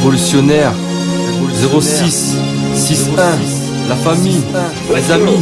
Révolutionnaire 06 61, la famille, les amis.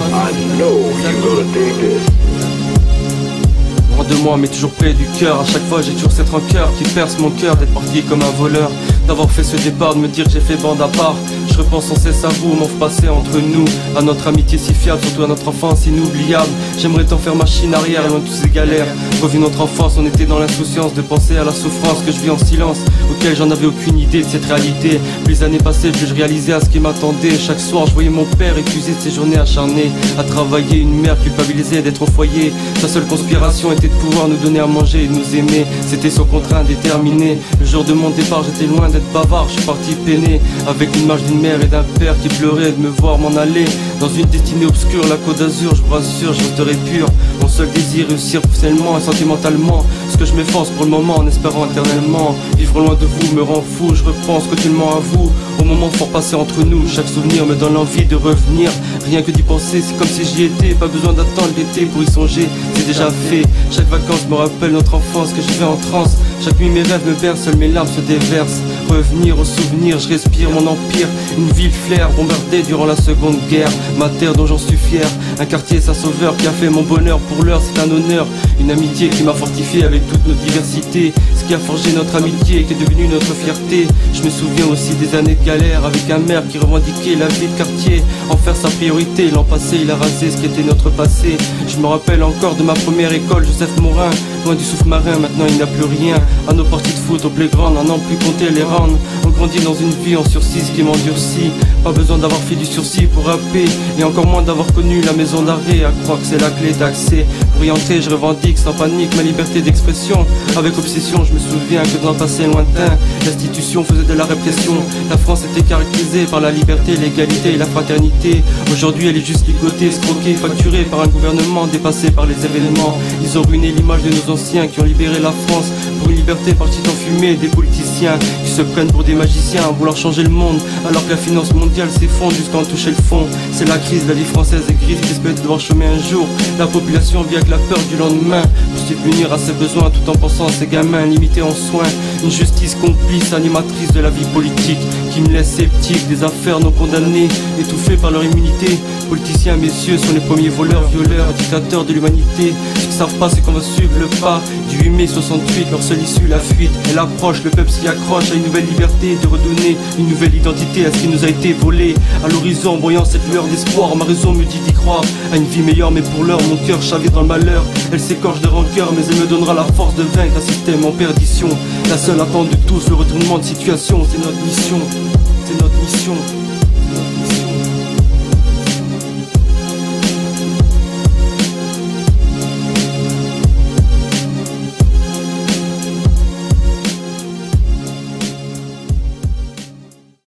Loin de moi mais toujours près du cœur. À chaque fois j'ai toujours cette rancœur qui perce mon cœur d'être parti comme un voleur, d'avoir fait ce départ, de me dire que j'ai fait bande à part. Je repense sans cesse à vous, mon passé entre nous, à notre amitié si fiable, surtout à notre enfance inoubliable. J'aimerais tant faire machine arrière, loin de toutes ces galères. Revue notre enfance, on était dans l'insouciance de penser à la souffrance que je vis en silence, auquel j'en avais aucune idée de cette réalité. Plus les années passées, plus je réalisais à ce qui m'attendait. Chaque soir je voyais mon père épuisé de ses journées acharnées à travailler, une mère culpabilisée d'être au foyer. Sa seule conspiration était de pouvoir nous donner à manger et de nous aimer. C'était son contrat indéterminé. Le jour de mon départ, j'étais loin d'être bavard, je suis parti peiné, avec l'image d'une mère et d'un père qui pleuraient de me voir m'en aller dans une destinée obscure, la Côte d'Azur. Je vous rassure, je resterai pur. Mon seul désir, réussir professionnellement et sentimentalement, ce que je m'efforce pour le moment en espérant éternellement. Vivre loin de vous me rend fou, je repense quotidiennement à vous, au moment fort passé entre nous. Chaque souvenir me donne l'envie de revenir, rien que d'y penser, c'est comme si j'y étais. Pas besoin d'attendre l'été pour y songer, c'est déjà fait. Chaque vacances me rappelle notre enfance que je vais en transe. Chaque nuit mes rêves me bercent, seules mes larmes se déversent. Revenir aux souvenirs, je respire mon empire. Une ville flaire, bombardée durant la seconde guerre. Ma terre dont j'en suis fier, un quartier sa sauveur qui a fait mon bonheur. Pour l'heure c'est un honneur, une amitié qui m'a fortifié avec toute notre diversité. Ce qui a forgé notre amitié, qui est devenu notre fierté. Je me souviens aussi des années de galère, avec un maire qui revendiquait la vie de quartier, en faire sa priorité. L'an passé il a rasé ce qui était notre passé. Je me rappelle encore de ma première école, Joseph Morin. Loin du souffle marin, maintenant il n'y a plus rien. À nos parties de foot au playground, à n'en plus compter les rounds. On grandit dans une vie en sursis qui m'endurcit. Pas besoin d'avoir fait du sursis pour rapper, et encore moins d'avoir connu la maison d'arrêt. À croire que c'est la clé d'accès. Pour y entrer je revendique sans panique ma liberté d'expression. Avec obsession je me souviens que dans un passé lointain, l'institution faisait de la répression. La France était caractérisée par la liberté, l'égalité et la fraternité. Aujourd'hui elle est juste ligotée, escroquée, facturée par un gouvernement dépassé par les événements. Ils ont ruiné l'image de nos anciens qui ont libéré la France pour une liberté partie en fumée. Des politiciens qui se prennent pour des magiciens à vouloir changer le monde, alors que la finance mondiale s'effondre jusqu'à en toucher le fond. C'est la crise, la vie française est grise, qui espère devoir chômer un jour. La population vit avec la peur du lendemain, pour subvenir à ses besoins tout en pensant à ses gamins limités en soins. Une justice complice, animatrice de la vie politique, qui me laisse sceptique. Des affaires non condamnées, étouffées par leur immunité. Politiciens, messieurs, sont les premiers voleurs, violeurs, dictateurs de l'humanité. Ce qu'ils savent pas, c'est qu'on va suivre le pas du 8 mai 68, leur seule issue, la fuite. Elle approche, le peuple s'y accroche à une nouvelle liberté, de redonner une nouvelle identité à ce qui nous a été volé. À l'horizon, voyant cette lueur d'espoir, ma raison me dit d'y croire à une vie meilleure, mais pour l'heure, mon cœur chavire dans le malheur. Elle s'écorche de rancœur, mais elle me donnera la force de vaincre un système en perdition. La seule attente de tous, le retournement de situation, c'est notre mission. C'est notre mission.